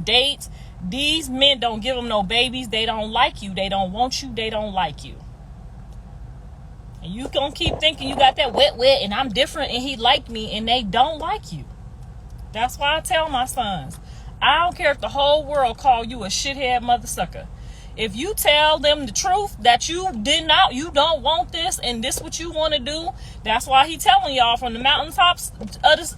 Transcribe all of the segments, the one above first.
dates. These men don't give them no babies. They don't like you. They don't want you. They don't like you. And you gonna keep thinking you got that wet and I'm different and he liked me, and they don't like you. That's why I tell my sons, I don't care if the whole world call you a shithead mother sucker. If you tell them the truth that you don't want this and this what you want to do, that's why he telling y'all from the mountaintops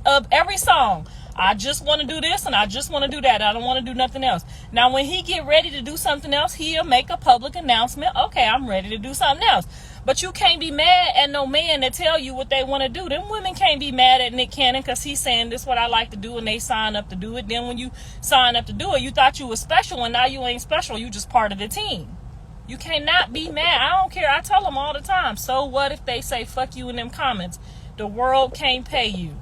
of every song, I just want to do this and I just want to do that. I don't want to do nothing else. Now, when he get ready to do something else, he'll make a public announcement. Okay, I'm ready to do something else. But you can't be mad at no man that tell you what they want to do. Them women can't be mad at Nick Cannon because he's saying this is what I like to do and they sign up to do it. Then when you sign up to do it, you thought you was special and now you ain't special. You just part of the team. You cannot be mad. I don't care. I tell them all the time. So what if they say fuck you in them comments? The world can't pay you.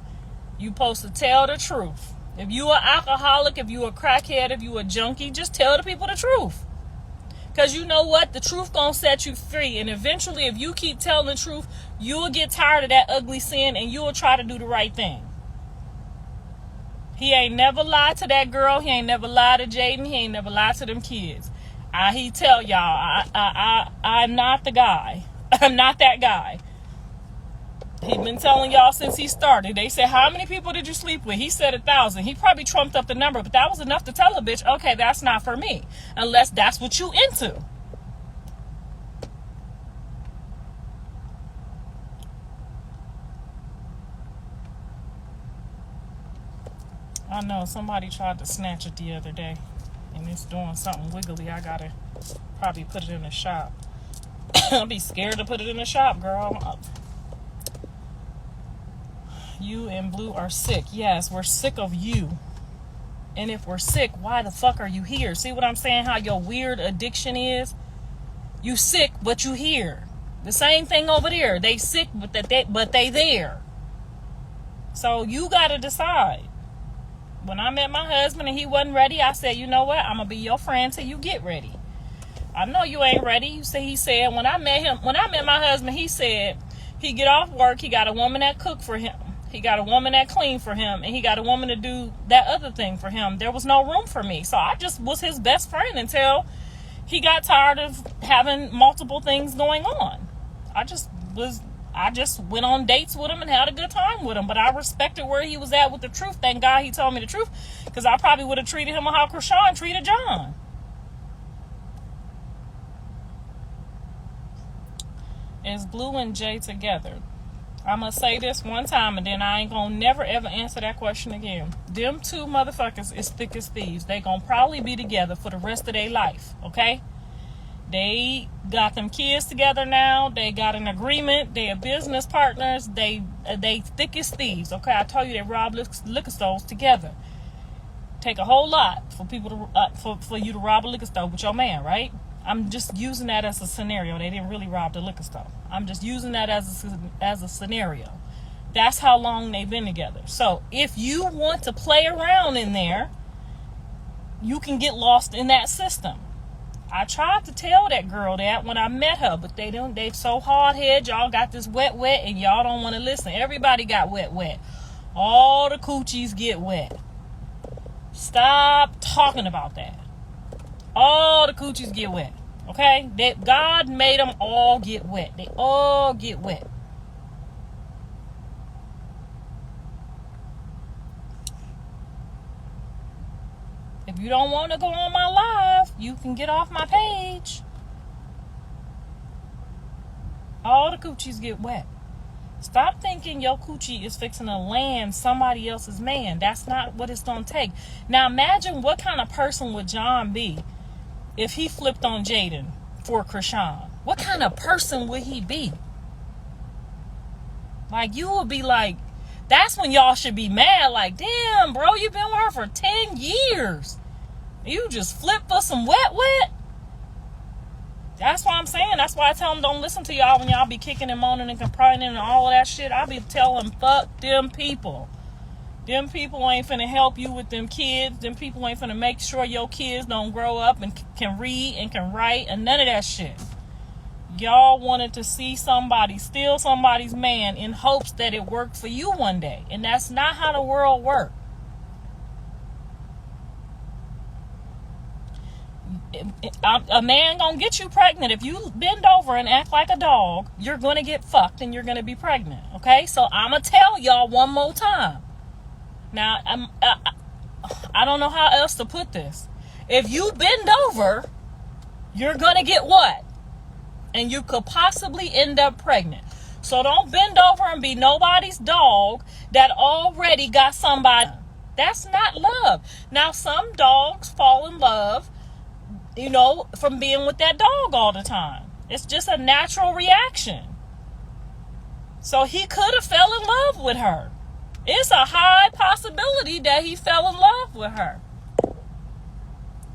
You supposed to tell the truth. If you an alcoholic, if you a crackhead, if you a junkie, just tell the people the truth. Because you know what? The truth gonna set you free. And eventually, if you keep telling the truth, you'll get tired of that ugly sin and you'll try to do the right thing. He ain't never lied to that girl. He ain't never lied to Jaden. He ain't never lied to them kids. He tell y'all, I'm not the guy. I'm not that guy. He been telling y'all since he started. They said, how many people did you sleep with? He said 1,000. He probably trumped up the number, but that was enough to tell a bitch, okay, that's not for me. Unless that's what you into. I know, somebody tried to snatch it the other day. And it's doing something wiggly. I gotta probably put it in the shop. I'll be scared to put it in the shop, girl. You and Blue are sick. Yes, we're sick of you. And if we're sick, why the fuck are you here? See what I'm saying? How your weird addiction is? You sick, but you here. The same thing over there. They sick, but they there. So you gotta decide. When I met my husband and he wasn't ready, I said, you know what? I'm gonna be your friend till you get ready. I know you ain't ready. He said when I met my husband, he said he get off work, he got a woman that cook for him. He got a woman that clean for him, and he got a woman to do that other thing for him. There was no room for me. So I just was his best friend until he got tired of having multiple things going on. I just went on dates with him and had a good time with him. But I respected where he was at with the truth. Thank God he told me the truth, because I probably would have treated him how Krishan treated John. Is Blue and Jay together? I'm going to say this one time and then I ain't going to never ever answer that question again. Them two motherfuckers is thick as thieves. They going to probably be together for the rest of their life, okay? They got them kids together now. They got an agreement. They are business partners. They thick as thieves, okay? I told you they rob liquor stores together. Take a whole lot for people to for you to rob a liquor store with your man, right? I'm just using that as a scenario. They didn't really rob the liquor store. I'm just using that as a scenario. That's how long they've been together. So if you want to play around in there, you can get lost in that system. I tried to tell that girl that when I met her, but they so hard-headed. Y'all got this wet, and y'all don't want to listen. Everybody got wet. All the coochies get wet. Stop talking about that. All the coochies get wet. Okay? That God made them all get wet. They all get wet. If you don't want to go on my live, you can get off my page. All the coochies get wet. Stop thinking your coochie is fixing to land somebody else's man. That's not what it's going to take. Now imagine what kind of person would John be if he flipped on Jaden for Krishan. What kind of person would he be? Like, you would be like, that's when y'all should be mad. Like, damn, bro, you've been with her for 10 years. You just flip for some wet. That's what I'm saying. That's why I tell them don't listen to y'all when y'all be kicking and moaning and complaining and all of that shit. I be telling fuck them people. Them people ain't finna help you with them kids. Them people ain't finna make sure your kids don't grow up and can read and can write and none of that shit. Y'all wanted to see somebody steal somebody's man in hopes that it worked for you one day. And that's not how the world works. A man gonna get you pregnant. If you bend over and act like a dog, you're gonna get fucked and you're gonna be pregnant. Okay, so I'm gonna tell y'all one more time. Now, I don't know how else to put this. If you bend over, you're gonna get what? And you could possibly end up pregnant. So don't bend over and be nobody's dog that already got somebody. That's not love. Now, some dogs fall in love, from being with that dog all the time. It's just a natural reaction. So he could have fell in love with her. It's a high possibility that he fell in love with her.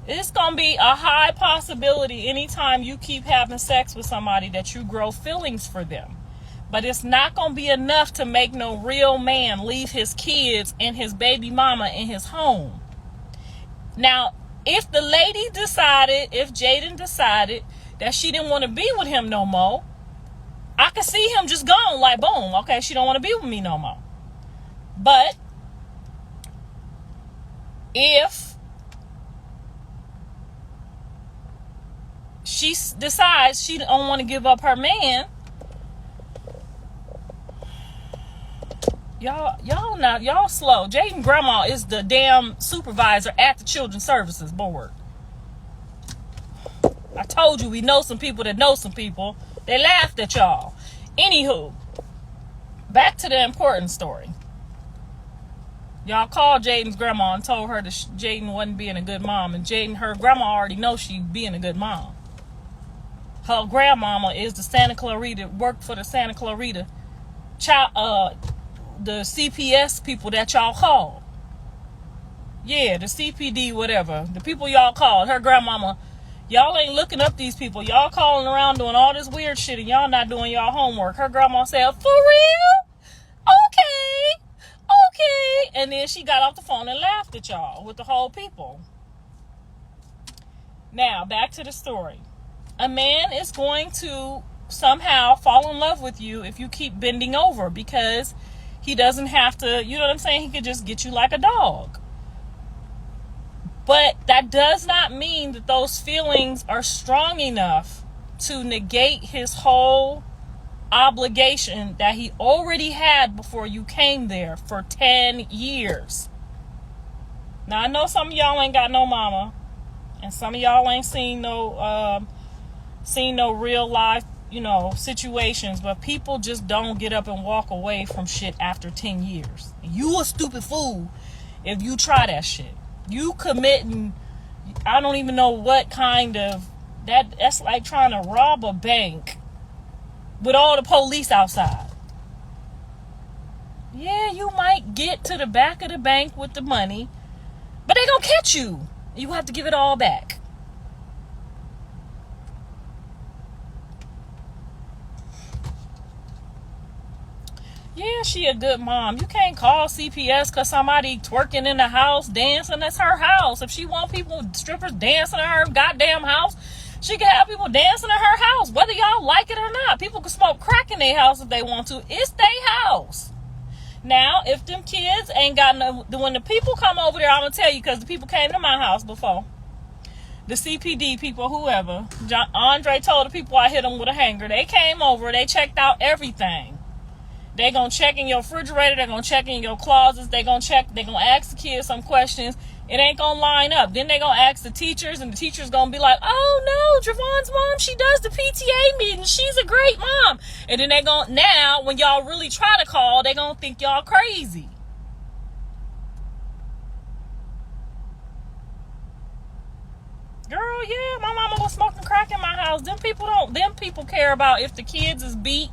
It's going to be a high possibility anytime you keep having sex with somebody that you grow feelings for them. But it's not going to be enough to make no real man leave his kids and his baby mama in his home. Now, if the lady decided, if Jaden decided that she didn't want to be with him no more, I could see him just gone, like, boom, okay, she don't want to be with me no more. But if she decides she don't want to give up her man, y'all slow. Jaden grandma is the damn supervisor at the Children's Services Board. I told you we know some people that know some people. They laughed at y'all. Anywho, back to the important story. Y'all called Jaden's grandma and told her that Jaden wasn't being a good mom. And Jaden, her grandma already knows she's being a good mom. Her grandmama is the Santa Clarita, worked for the Santa Clarita child, the CPS people that y'all called. Yeah, the CPD, whatever. The people y'all called. Her grandmama, y'all ain't looking up these people. Y'all calling around doing all this weird shit and y'all not doing y'all homework. Her grandma said, for real? Okay. And then she got off the phone and laughed at y'all with the whole people. Now, back to the story. A man is going to somehow fall in love with you if you keep bending over, because he doesn't have to, you know what I'm saying? He could just get you like a dog. But that does not mean that those feelings are strong enough to negate his whole obligation that he already had before you came there for 10 years. Now, I know some of y'all ain't got no mama, and some of y'all ain't seen no real life, situations, but people just don't get up and walk away from shit after 10 years. You a stupid fool if you try that shit. You committing, I don't even know what kind of, that's like trying to rob a bank with all the police outside. Yeah, you might get to the back of the bank with the money, but they gonna catch you. You have to give it all back. Yeah, she a good mom. You can't call CPS because somebody twerking in the house, dancing. That's her house. If she want people, strippers dancing in her goddamn house, she can have people dancing in her house, whether y'all like it or not. People can smoke crack in their house if they want to. It's their house. Now, if them kids ain't got no, when the people come over there, I'm going to tell you, because the people came to my house before. The CPD people, whoever. Andre told the people I hit them with a hanger. They came over. They checked out everything. They going to check in your refrigerator. They're going to check in your closets. They're going to ask the kids some questions. It ain't going to line up. Then they're going to ask the teachers, and the teacher's going to be like, oh, no, Javon's mom, she does the PTA meeting. She's a great mom. And then now, when y'all really try to call, they're going to think y'all crazy. Girl, yeah, my mama was smoking crack in my house. Them people care about if the kids is beat.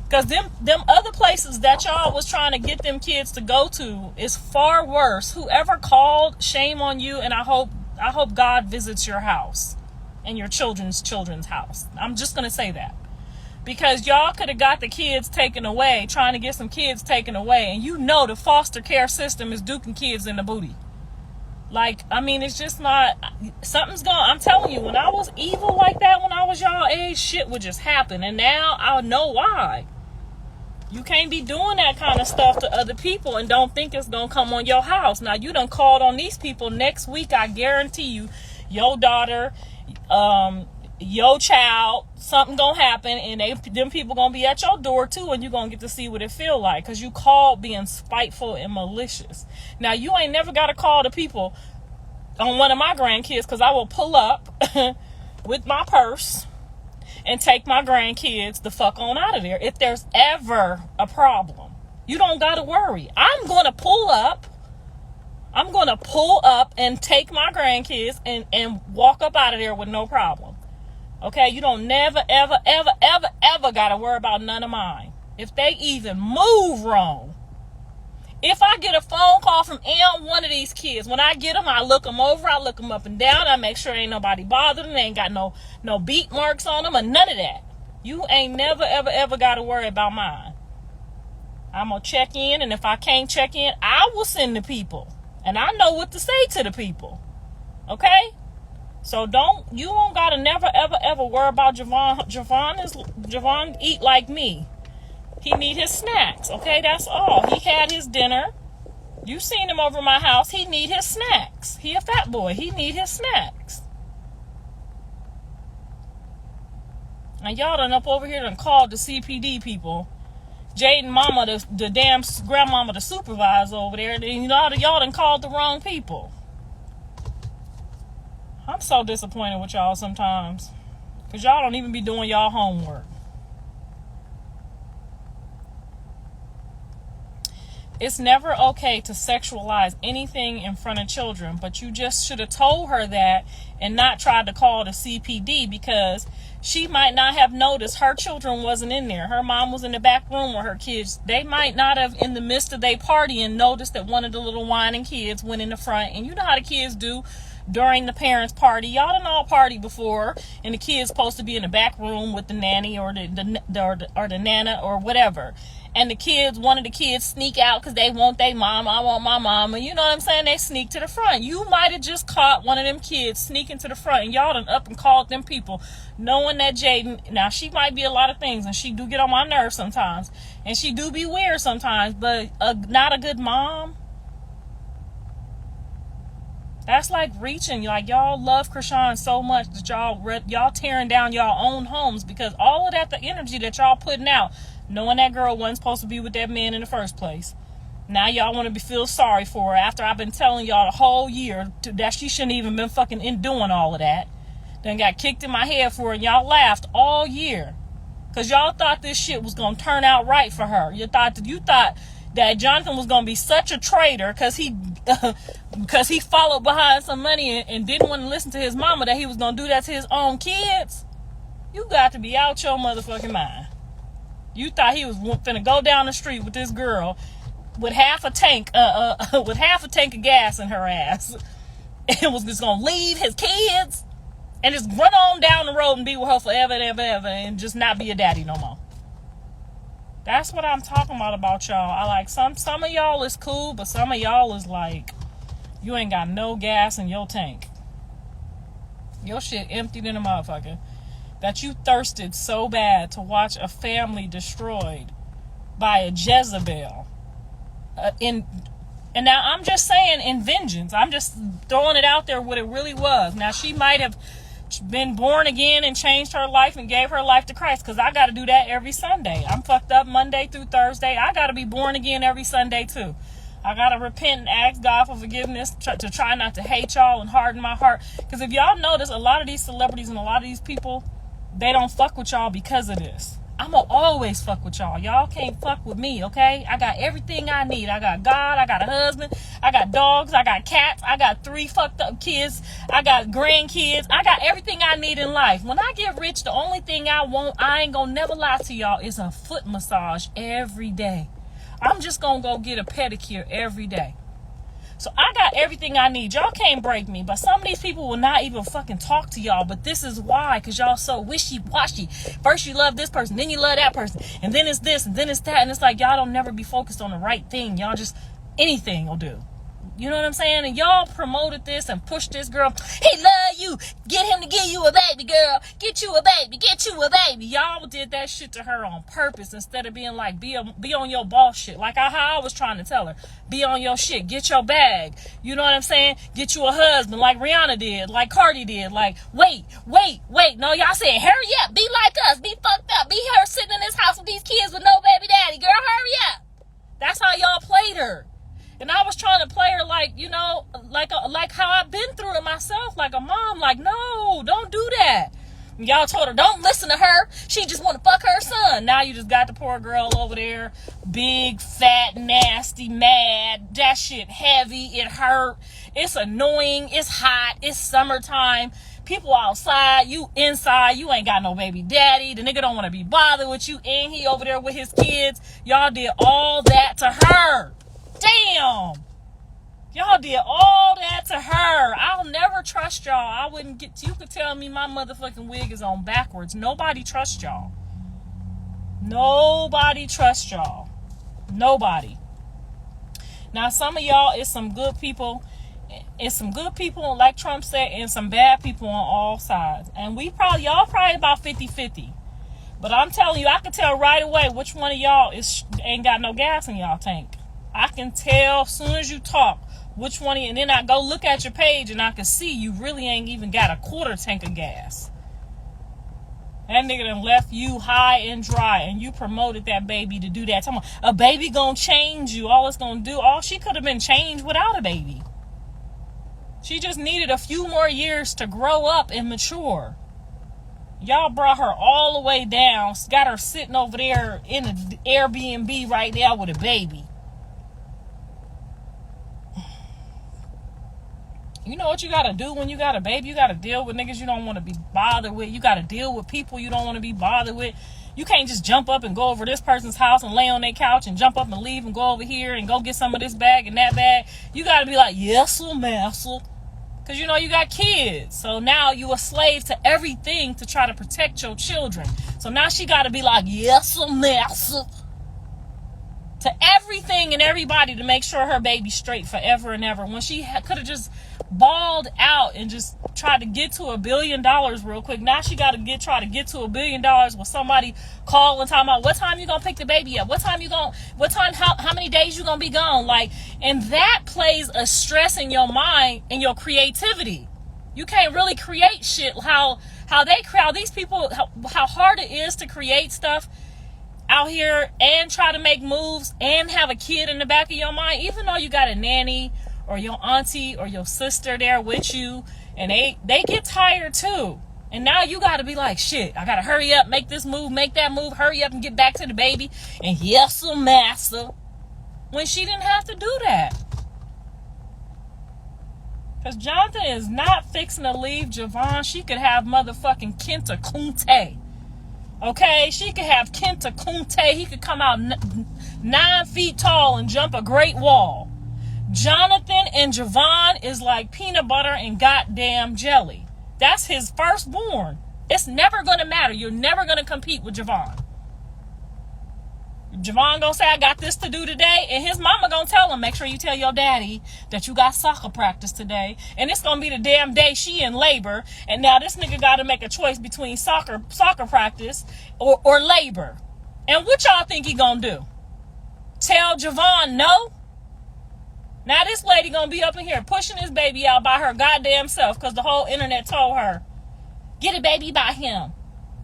Because them other places that y'all was trying to get them kids to go to is far worse. Whoever called, shame on you, and I hope God visits your house and your children's house. I'm just going to say that. Because y'all could have got the kids taken away, trying to get some kids taken away, and the foster care system is duking kids in the booty. Like, I mean, it's just not, something's gone. I'm telling you, when I was evil like that, when I was y'all age, shit would just happen. And now I know why. You can't be doing that kind of stuff to other people and don't think it's going to come on your house. Now, you done called on these people. Next week, I guarantee you, your daughter, your child, something gonna happen, and them people gonna be at your door too, and you gonna get to see what it feel like, because you called being spiteful and malicious. Now, you ain't never gotta call the people on one of my grandkids, because I will pull up with my purse and take my grandkids the fuck on out of there if there's ever a problem. You don't gotta worry. I'm gonna pull up and take my grandkids and walk up out of there with no problem. Okay, you don't never, ever, ever, ever, ever gotta worry about none of mine. If they even move wrong. If I get a phone call from one of these kids, when I get them, I look them over, I look them up and down, I make sure ain't nobody bothering them, they ain't got no beat marks on them or none of that. You ain't never, ever, ever gotta worry about mine. I'm gonna check in, and if I can't check in, I will send the people. And I know what to say to the people. Okay? So you don't gotta never, ever, ever worry about Javon. Javon eat like me. He need his snacks. Okay, that's all. He had his dinner. You seen him over my house. He need his snacks. He a fat boy. He need his snacks. And y'all done up over here and called the CPD people. Jaden mama, the damn grandmama, the supervisor over there. And y'all done called the wrong people. I'm so disappointed with y'all sometimes, because y'all don't even be doing y'all homework. It's never okay to sexualize anything in front of children, but you just should have told her that and not tried to call the CPD, because she might not have noticed her children wasn't in there. Her mom was in the back room with her kids. They might not have, in the midst of their party, and noticed that one of the little whining kids went in the front. And you know how the kids do during the parents' party. Y'all done all party before, and the kid's supposed to be in the back room with the nanny or the nana or whatever. And one of the kids sneak out because they want their mama. I want my mama. You know what I'm saying? They sneak to the front. You might have just caught one of them kids sneaking to the front, and y'all done up and called them people, knowing that Jaden, now she might be a lot of things, and she do get on my nerves sometimes, and she do be weird sometimes, but not a good mom. That's like reaching. Like, y'all love Krishan so much that y'all tearing down y'all own homes, because all of that, the energy that y'all putting out, knowing that girl wasn't supposed to be with that man in the first place. Now y'all want to feel sorry for her after I've been telling y'all the whole year that she shouldn't even been fucking doing all of that. Then got kicked in my head for it, and y'all laughed all year, because y'all thought this shit was going to turn out right for her. You thought that Jonathan was going to be such a traitor because he followed behind some money and didn't want to listen to his mama, that he was going to do that to his own kids. You got to be out your motherfucking mind. You thought he was finna go down the street with this girl with half a tank of gas in her ass, and was just gonna leave his kids and just run on down the road and be with her forever and ever, ever, and just not be a daddy no more. That's what I'm talking about y'all. I like some of y'all is cool, but some of y'all is like, you ain't got no gas in your tank. Your shit emptied in a motherfucker. That you thirsted so bad to watch a family destroyed by a Jezebel. And now I'm just saying, in vengeance. I'm just throwing it out there what it really was. Now, she might have been born again and changed her life and gave her life to Christ, because I got to do that every Sunday. I'm fucked up Monday through Thursday. I got to be born again every Sunday too. I got to repent and ask God for forgiveness to try not to hate y'all and harden my heart. Because if y'all notice, a lot of these celebrities and a lot of these people, they don't fuck with y'all because of this. I'm gonna always fuck with y'all. Y'all can't fuck with me, okay? I got everything I need. I got God, I got a husband, I got dogs, I got cats, I got 3 fucked up kids, I got grandkids, I got everything I need in life. When I get rich, the only thing I want, I ain't gonna never lie to y'all, is a foot massage every day. I'm just gonna go get a pedicure every day. So I got everything I need. Y'all can't break me. But some of these people will not even fucking talk to y'all. But this is why. Because y'all so wishy-washy. First you love this person. Then you love that person. And then it's this. And then it's that. And it's like y'all don't never be focused on the right thing. Y'all just, anything will do. You know what I'm saying? And y'all promoted this and pushed this girl. He love you. Get him to give you a baby, girl. Get you a baby. Get you a baby. Y'all did that shit to her on purpose instead of being like, be on your boss shit. Like how I was trying to tell her. Be on your shit. Get your bag. You know what I'm saying? Get you a husband like Rihanna did. Like Cardi did. Like, wait. No, y'all said, hurry up. Be like us. Be fucked up. Be her sitting in this house with these kids with no baby daddy. Girl, hurry up. That's how y'all played her. And I was trying to play her like, you know, like how I've been through it myself, like a mom. Like, no, don't do that. And y'all told her, don't listen to her. She just want to fuck her son. Now you just got the poor girl over there, big, fat, nasty, mad. That shit heavy. It hurt. It's annoying. It's hot. It's summertime. People outside, you inside, you ain't got no baby daddy. The nigga don't want to be bothered with you, and he over there with his kids. Y'all did all that to her. Damn. Y'all did all that to her. I'll never trust y'all. I wouldn't get, you could tell me my motherfucking wig is on backwards. Nobody trusts y'all. Nobody trusts y'all. Nobody. Now, some of y'all is some good people. It's some good people, like Trump said, and some bad people on all sides. And y'all probably about 50-50. But I'm telling you, I can tell right away which one of y'all ain't got no gas in y'all tank. I can tell as soon as you talk which one of you, and then I go look at your page and I can see you really ain't even got a quarter tank of gas. That nigga done left you high and dry, and you promoted that baby to do that. A baby gonna change you. All it's gonna do, all she could have been changed without a baby. She just needed a few more years to grow up and mature. Y'all brought her all the way down, got her sitting over there in an Airbnb right now with a baby. You know what you gotta do when you got a baby? You gotta deal with niggas you don't want to be bothered with. You gotta deal with people you don't want to be bothered with. You can't just jump up and go over this person's house and lay on their couch and jump up and leave and go over here and go get some of this bag and that bag. You gotta be like, yes, sir, master. Because you know you got kids. So now you a slave to everything to try to protect your children. So now she gotta be like, yes, sir, master. To everything and everybody to make sure her baby's straight forever and ever. When she could have just balled out and just tried to get to $1 billion real quick. Now she got to try to get to $1 billion with somebody calling talking about what time you gonna pick the baby up? How many days you gonna be gone? Like, and that plays a stress in your mind and your creativity. You can't really create shit how these people, how hard it is to create stuff out here and try to make moves and have a kid in the back of your mind, even though you got a nanny or your auntie or your sister there with you, and they get tired too. And now you got to be like, shit, I got to hurry up, make this move, make that move, hurry up and get back to the baby. And yes, sir, master. When she didn't have to do that. Because Jonathan is not fixing to leave Javon. She could have motherfucking Kenta Kunte. Okay? She could have Kenta Kunte. He could come out 9 feet tall and jump a great wall. Jonathan and Javon is like peanut butter and goddamn jelly. That's his firstborn. It's never going to matter. You're never going to compete with Javon. Javon going to say, I got this to do today. And his mama going to tell him, make sure you tell your daddy that you got soccer practice today. And it's going to be the damn day she in labor. And now this nigga got to make a choice between soccer practice or labor. And what y'all think he going to do? Tell Javon no? Now this lady gonna be up in here pushing this baby out by her goddamn self because the whole internet told her, get a baby by him.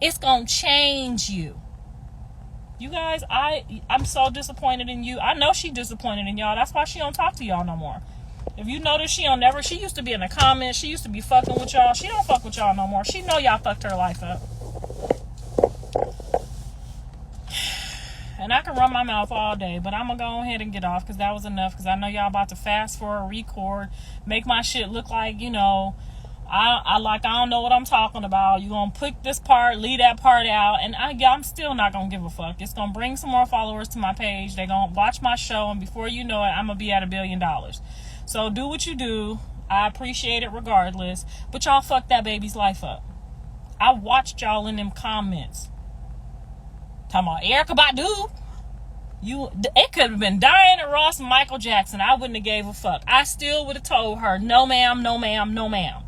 It's gonna change you. You guys, I'm so disappointed in you. I know she disappointed in y'all. That's why she don't talk to y'all no more. If you notice, she used to be in the comments. She used to be fucking with y'all. She don't fuck with y'all no more. She know y'all fucked her life up. And I can run my mouth all day, but I'm going to go ahead and get off because that was enough. Because I know y'all about to fast forward, record, make my shit look like, you know, I don't know what I'm talking about. You going to pick this part, leave that part out. And I'm still not going to give a fuck. It's going to bring some more followers to my page. They're going to watch my show. And before you know it, I'm going to be at $1 billion. So do what you do. I appreciate it regardless. But y'all fucked that baby's life up. I watched y'all in them comments. Talking about Erykah Badu. It could have been Diana Ross and Michael Jackson. I wouldn't have gave a fuck. I still would have told her, no ma'am, no ma'am, no ma'am.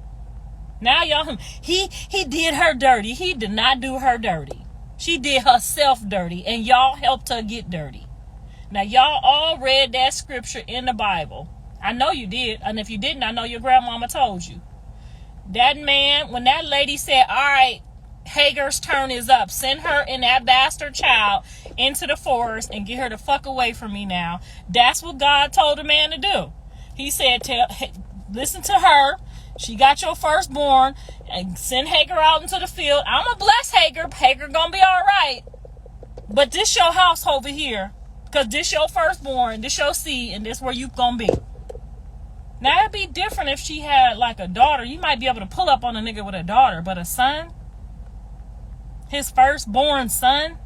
Now y'all, he did her dirty. He did not do her dirty. She did herself dirty, and y'all helped her get dirty. Now y'all all read that scripture in the Bible. I know you did, and if you didn't, I know your grandmama told you. That man, when that lady said, all right, Hagar's turn is up, send her and that bastard child into the forest and get her the fuck away from me now. That's what God told the man to do. He said, listen to her. She got your firstborn, and send Hagar out into the field. I'm going to bless Hagar. Hagar going to be all right. But this your house over here, because this your firstborn, this your seed, and this where you going to be. Now, it'd be different if she had, like, a daughter. You might be able to pull up on a nigga with a daughter, but a son? His firstborn son?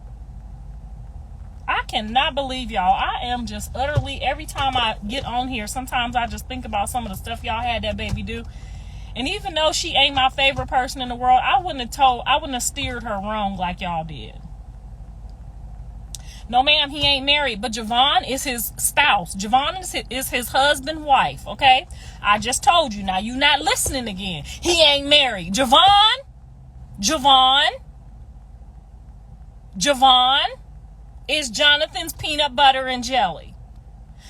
I cannot believe y'all. I am just utterly, every time I get on here, sometimes I just think about some of the stuff y'all had that baby do. And even though she ain't my favorite person in the world, I wouldn't have steered her wrong like y'all did. No, ma'am, he ain't married, but Javon is his spouse. Javon is his husband, wife, okay? I just told you. Now, you not listening again. He ain't married. Javon is Jonathan's peanut butter and jelly.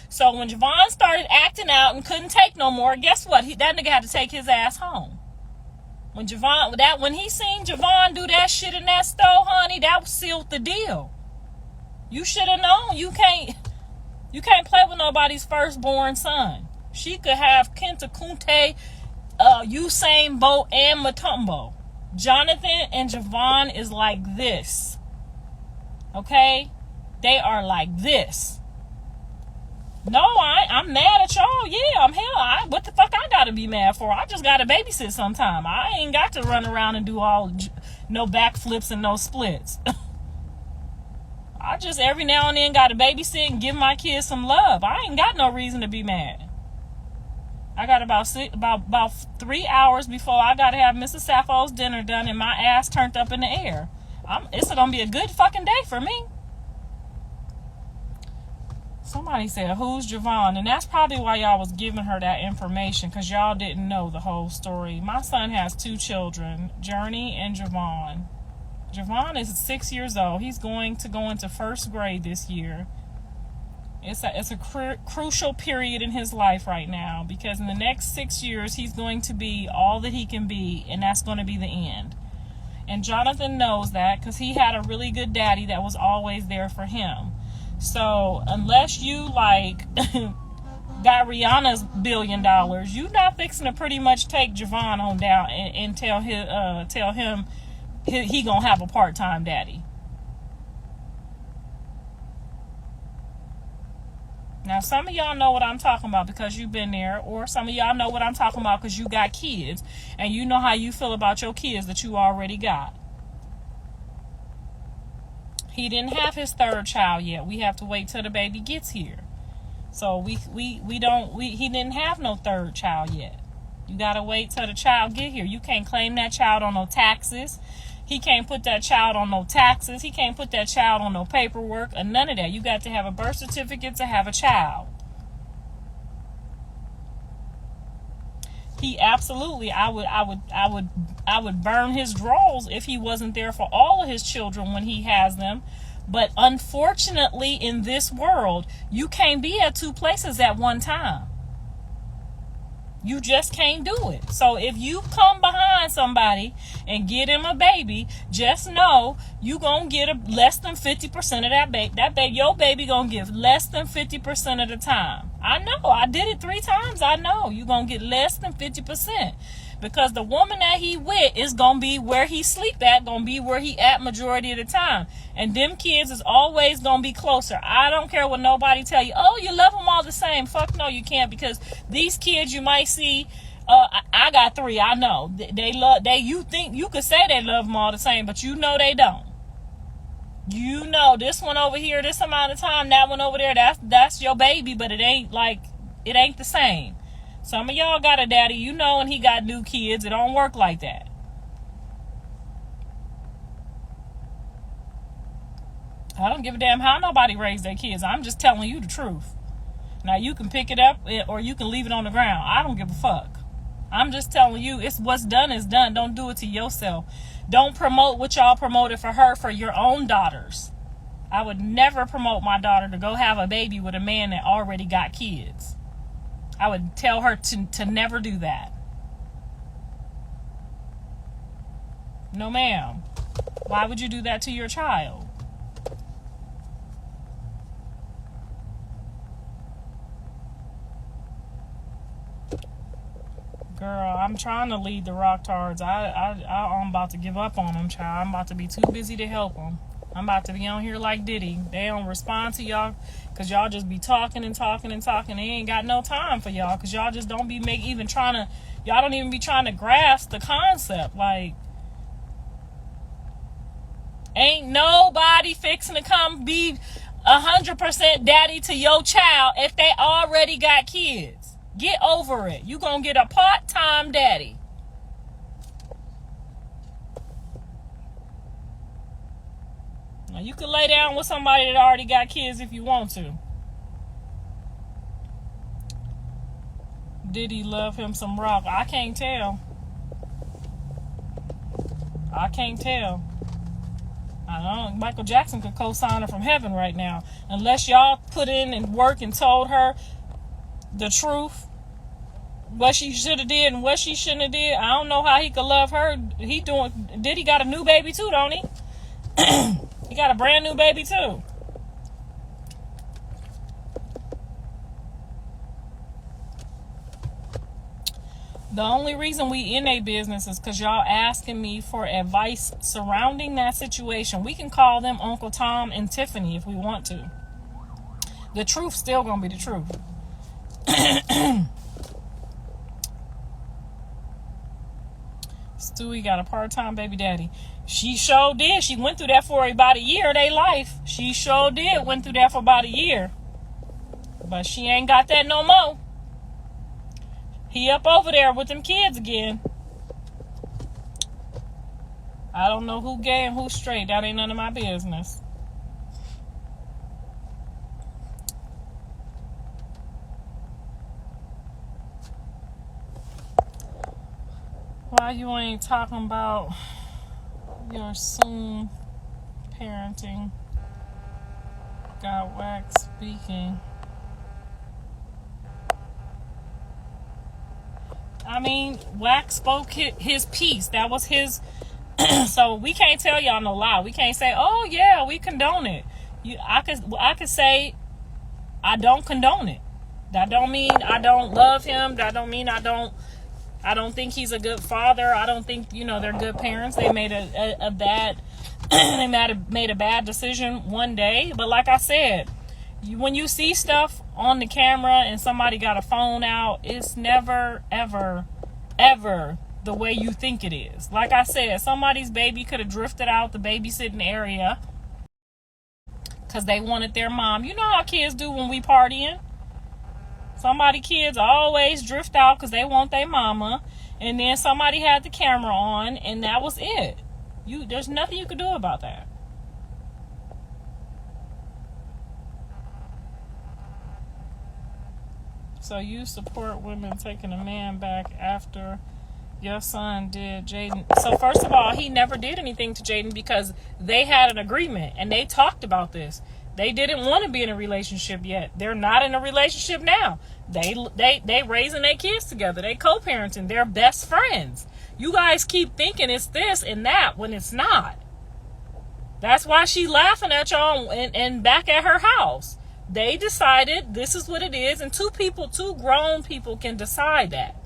So when Javon started acting out and couldn't take no more, guess what? That nigga had to take his ass home. When he seen Javon do that shit in that stove, honey, that sealed the deal. You should have known. You can't play with nobody's firstborn son. She could have Kenta Kunte, Usain Bolt, and Mutombo. Jonathan and Javon is like this. Okay? They are like this. No, I'm mad at y'all. Yeah, what the fuck I gotta be mad for? I just gotta babysit sometime. I ain't got to run around and do no backflips and no splits. I just every now and then got to babysit and give my kids some love. I ain't got no reason to be mad. I got about 3 hours before I got to have Mrs. Sappho's dinner done and my ass turned up in the air. It's going to be a good fucking day for me. Somebody said, who's Javon? And that's probably why y'all was giving her that information, because y'all didn't know the whole story. My son has 2 children, Journey and Javon. Javon is 6 years old. He's going to go into 1st grade this year. It's a crucial period in his life right now, because in the next 6 years, he's going to be all that he can be, and that's going to be the end. And Jonathan knows that, because he had a really good daddy that was always there for him. So unless you got Rihanna's $1 billion, you're not fixing to pretty much take Javon on down and tell him he gonna have a part-time daddy. Now, some of y'all know what I'm talking about because you've been there, or some of y'all know what I'm talking about because you got kids, and you know how you feel about your kids that you already got. He didn't have his 3rd child yet. We have to wait till the baby gets here. So he didn't have no 3rd child yet. You gotta wait till the child get here. You can't claim that child on no taxes. He can't put that child on no taxes. He can't put that child on no paperwork or none of that. You got to have a birth certificate to have a child. He absolutely, I would burn his drawers if he wasn't there for all of his children when he has them. But unfortunately, in this world, you can't be at 2 places at one time. You just can't do it. So if you come behind somebody and get him a baby, just know you gonna get less than 50% of that baby. Your baby gonna give less than 50% of the time. I know. I did it 3 times. I know you gonna get less than 50%. Because the woman that he with is going to be where he sleep at, going to be where he at majority of the time. And them kids is always going to be closer. I don't care what nobody tell you. Oh, you love them all the same. Fuck no, you can't, because these kids you might see, I got 3, I know. You think you could say they love them all the same, but you know they don't. You know, this one over here, this amount of time, that one over there, that's your baby, but it ain't the same. Some of y'all got a daddy, you know, and he got new kids. It don't work like that. I don't give a damn how nobody raised their kids. I'm just telling you the truth. Now, you can pick it up or you can leave it on the ground. I don't give a fuck. I'm just telling you, it's what's done is done. Don't do it to yourself. Don't promote what y'all promoted for her for your own daughters. I would never promote my daughter to go have a baby with a man that already got kids. I would tell her to never do that. No, ma'am. Why would you do that to your child? Girl, I'm trying to lead the Rocktards. I'm about to give up on them, child. I'm about to be too busy to help them. I'm about to be on here like Diddy. They don't respond to y'all because y'all just be talking and talking and talking. They ain't got no time for y'all because y'all just don't be y'all don't even be trying to grasp the concept. Like, ain't nobody fixing to come be 100% daddy to your child if they already got kids. Get over it. You gonna get a part-time daddy. Now, you can lay down with somebody that already got kids if you want to. Did he love him some rock? I can't tell. I can't tell. I don't. Michael Jackson could co-sign her from heaven right now. Unless y'all put in and work and told her the truth, what she should have did and what she shouldn't have did. I don't know how he could love her. He got a new baby too, don't he? He got a brand new baby too. The only reason we in a business is because y'all asking me for advice surrounding that situation. We can call them Uncle Tom and Tiffany if we want to. The truth's still gonna be the truth. Stewie got a part-time baby daddy. She sure did. She went through that for about a year of their life. She sure did. Went through that for about a year. But she ain't got that no more. He up over there with them kids again. I don't know who gay and who straight. That ain't none of my business. Why you ain't talking about your soon parenting? Got wax speaking. I mean, Wax spoke his piece. That was his. So we can't tell y'all no lie. We can't say, "Oh yeah, we condone it." I could say, "I don't condone it." That don't mean I don't love him. That don't mean I don't think he's a good father. I don't think they're good parents. They made a bad they made a bad decision one day. But like I said, when you see stuff on the camera and somebody got a phone out, it's never, ever, ever the way you think it is. Like I said, somebody's baby could have drifted out the babysitting area because they wanted their mom. You know how kids do when we partying. Kids always drift out because they want their mama. And then somebody had the camera on and that was it. There's nothing you could do about that. So you support women taking a man back after your son did Jaden. So first of all, he never did anything to Jaden because they had an agreement and they talked about this. They didn't want to be in a relationship yet. They're not in a relationship now. They raising their kids together. They co-parenting. They're best friends. You guys keep thinking it's this and that when it's not. That's why she laughing at y'all and back at her house. They decided this is what it is, and two grown people can decide that.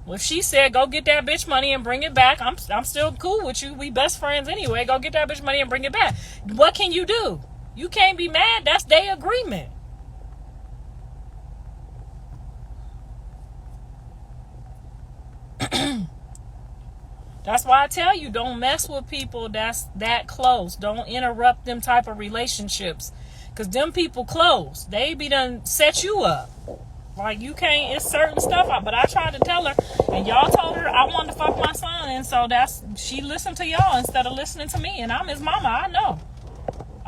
Well, if she said, go get that bitch money and bring it back, I'm still cool with you. We best friends anyway. Go get that bitch money and bring it back. What can you do? You can't be mad. That's their agreement. That's why I tell you, don't mess with people that's that close. Don't interrupt them type of relationships. Because them people close. They be done set you up. Like, you can't, it's certain stuff. But I tried to tell her, and y'all told her I wanted to fuck my son. And so she listened to y'all instead of listening to me. And I'm his mama, I know.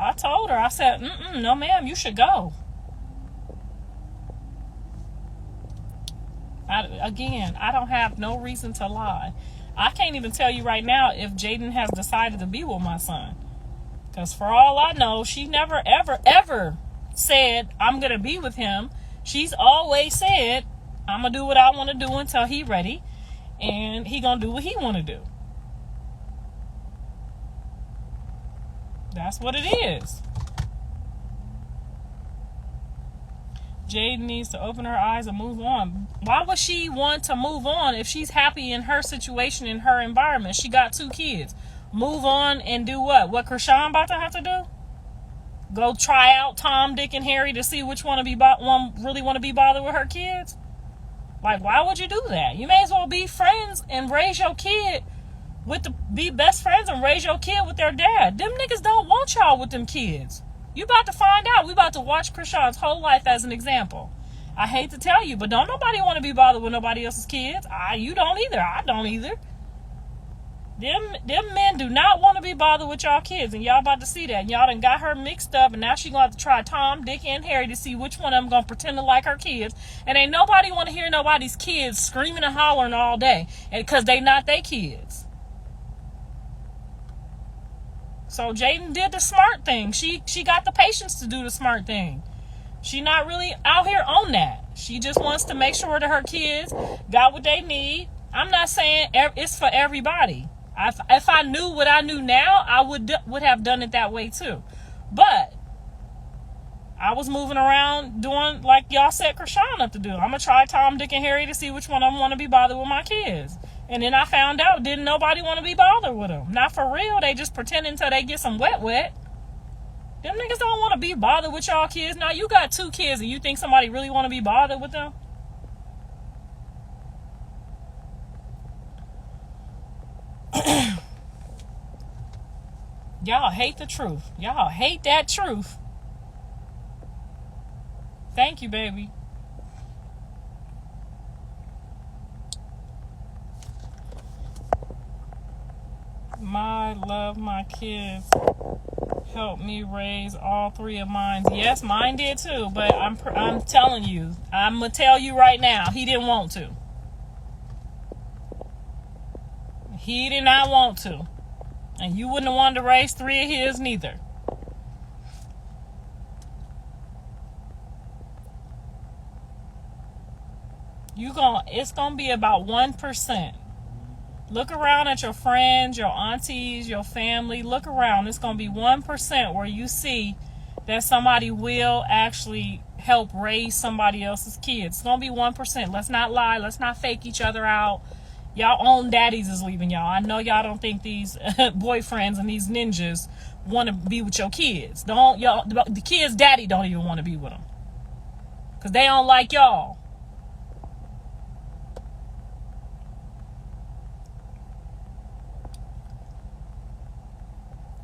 I told her, I said, no ma'am, you should go. I don't have no reason to lie. I can't even tell you right now if Jaden has decided to be with my son. Because for all I know, she never, ever, ever said, I'm going to be with him. She's always said, I'm going to do what I want to do until he ready. And he going to do what he want to do. That's what it is. Jade needs to open her eyes and move on. Why would she want to move on if she's happy in her situation, in her environment? She got 2 kids. Move on and do what? What Krishan about to have to do? Go try out Tom, Dick, and Harry to see which one really want to be bothered with her kids? Like, why would you do that? You may as well be friends and raise your kid be best friends and raise your kid with their dad. Them niggas don't want y'all with them kids. You about to find out. We about to watch Krishan's whole life as an example. I hate to tell you, but don't nobody want to be bothered with nobody else's kids. You don't either. I don't either. Them men do not want to be bothered with y'all kids, and y'all about to see that. And y'all done got her mixed up, and now she gonna have to try Tom, Dick, and Harry to see which one of them gonna pretend to like her kids. And ain't nobody want to hear nobody's kids screaming and hollering all day, and because they not they kids. So Jaden did the smart thing. She got the patience to do the smart thing. She not really out here on that. She just wants to make sure that her kids got what they need. I'm not saying it's for everybody. If I knew what I knew now, I would have done it that way too. But I was moving around doing like y'all set Krishan up to do. I'm going to try Tom, Dick, and Harry to see which one of them want to be bothered with my kids. And then I found out didn't nobody want to be bothered with them. Not for real. They just pretend until they get some wet. Them niggas don't want to be bothered with y'all kids. Now you got 2 kids and you think somebody really want to be bothered with them? Y'all hate the truth. Y'all hate that truth. Thank you, baby. My love, my kids helped me raise all 3 of mine. Yes, mine did too, but I'm telling you, I'm gonna tell you right now, he didn't want to. He did not want to. And you wouldn't have wanted to raise 3 of his neither. It's gonna be about 1%. Look around at your friends, your aunties, your family. Look around. It's going to be 1% where you see that somebody will actually help raise somebody else's kids. It's going to be 1%. Let's not lie. Let's not fake each other out. Y'all own daddies is leaving y'all. I know y'all don't think these boyfriends and these ninjas want to be with your kids. The kids' daddy don't even want to be with them. Because they don't like y'all.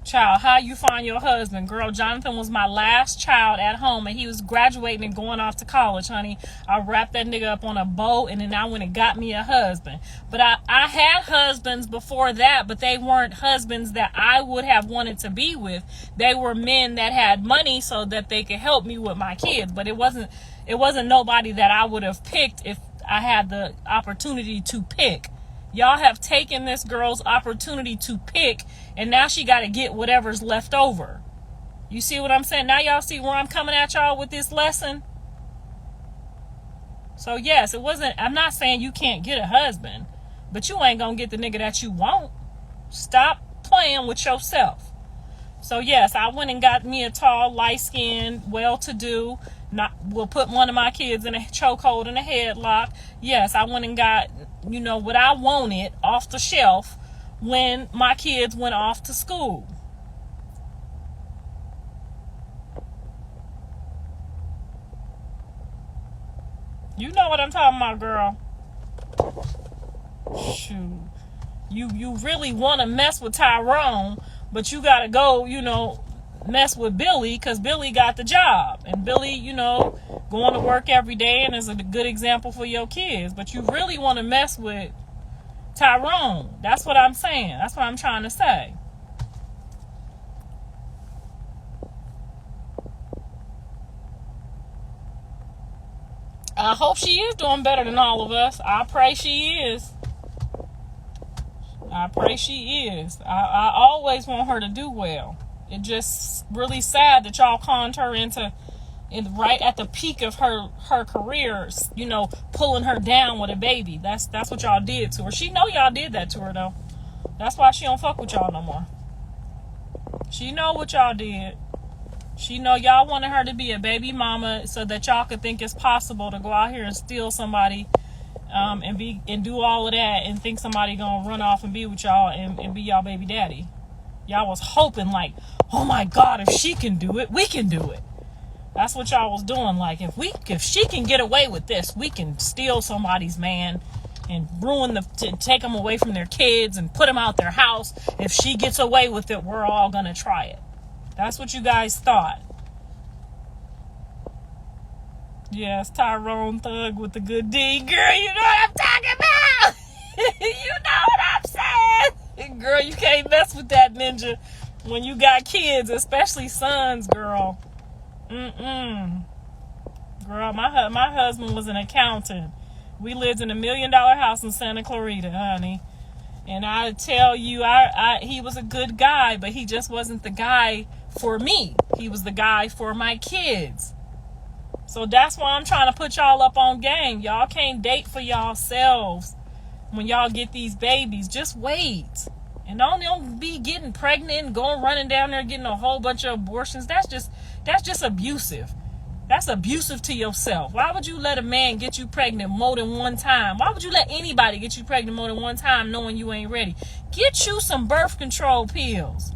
Child, how you find your husband? Girl, Jonathan was my last child at home, and he was graduating and going off to college, honey. I wrapped that nigga up on a boat, and then I went and got me a husband. But I had husbands before that, but they weren't husbands that I would have wanted to be with. They were men that had money so that they could help me with my kids. But it wasn't nobody that I would have picked if I had the opportunity to pick. Y'all have taken this girl's opportunity to pick, and now she got to get whatever's left over. You see what I'm saying? Now y'all see where I'm coming at y'all with this lesson? So yes, I'm not saying you can't get a husband, but you ain't going to get the nigga that you want. Stop playing with yourself. So yes, I went and got me a tall, light-skinned, well-to-do, will put one of my kids in a chokehold and a headlock. Yes, I went and got, what I wanted off the shelf when my kids went off to school. You know what I'm talking about, girl. Shoot. You really want to mess with Tyrone, but you got to go, mess with Billy because Billy got the job. And Billy, going to work every day and is a good example for your kids. But you really want to mess with Tyrone. That's what I'm saying. That's what I'm trying to say. I hope she is doing better than all of us. I pray she is. I pray she is. I always want her to do well. It's just really sad that y'all conned her into, right at the peak of her career, you know, pulling her down with a baby. That's what y'all did to her. She know y'all did that to her, though. That's why she don't fuck with y'all no more. She know what y'all did. She know y'all wanted her to be a baby mama so that y'all could think it's possible to go out here and steal somebody, and do all of that and think somebody gonna run off and be with y'all and be y'all baby daddy. Y'all was hoping like, oh my God, if she can do it, we can do it. That's what y'all was doing. Like, if she can get away with this, we can steal somebody's man and take them away from their kids and put them out their house. If she gets away with it, we're all gonna try it. That's what you guys thought. Yes, Tyrone Thug with the good D. Girl, you know what I'm talking about. You know what I'm saying. Girl, you can't mess with that ninja when you got kids, especially sons, girl. Girl, my husband was an accountant. We lived in $1 million house in Santa Clarita, honey. And I tell you, he was a good guy, but he just wasn't the guy for me. He was the guy for my kids. So that's why I'm trying to put y'all up on game. Y'all can't date for yourselves when y'all get these babies. Just wait. And don't be getting pregnant and running down there getting a whole bunch of abortions. That's just abusive. That's abusive to yourself. Why would you let a man get you pregnant more than one time? Why would you let anybody get you pregnant more than one time knowing you ain't ready? Get you some birth control pills.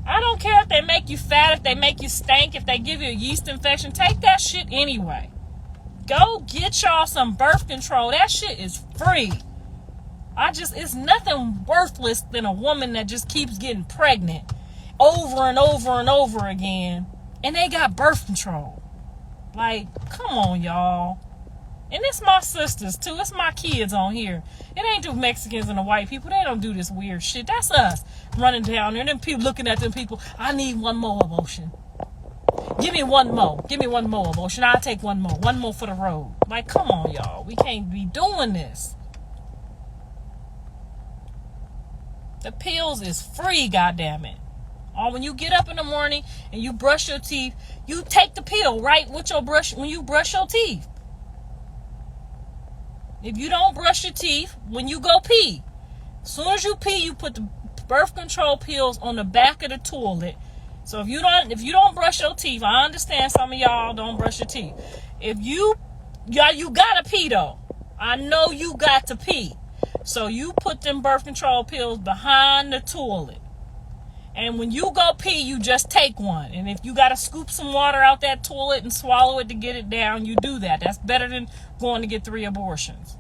I don't care if they make you fat, if they make you stink, if they give you a yeast infection. Take that shit anyway. Go get y'all some birth control. That shit is free. It's nothing worthless than a woman that just keeps getting pregnant over and over and over again, and they got birth control. Like, come on, y'all. And it's my sisters, too. It's my kids on here. It ain't the Mexicans and the white people. They don't do this weird shit. That's us running down there. And then people looking at them people, I need one more abortion. Give me one more. Give me one more abortion. I'll take one more. One more for the road. Like, come on, y'all. We can't be doing this. The pills is free, goddammit. Or when you get up in the morning and you brush your teeth, you take the pill right with your brush when you brush your teeth. If you don't brush your teeth, when you go pee, as soon as you pee, you put the birth control pills on the back of the toilet. So if you don't brush your teeth, I understand some of y'all don't brush your teeth. If you gotta pee though. I know you got to pee. So you put them birth control pills behind the toilet. And when you go pee, you just take one. And if you got to scoop some water out that toilet and swallow it to get it down, you do that. That's better than going to get 3 abortions.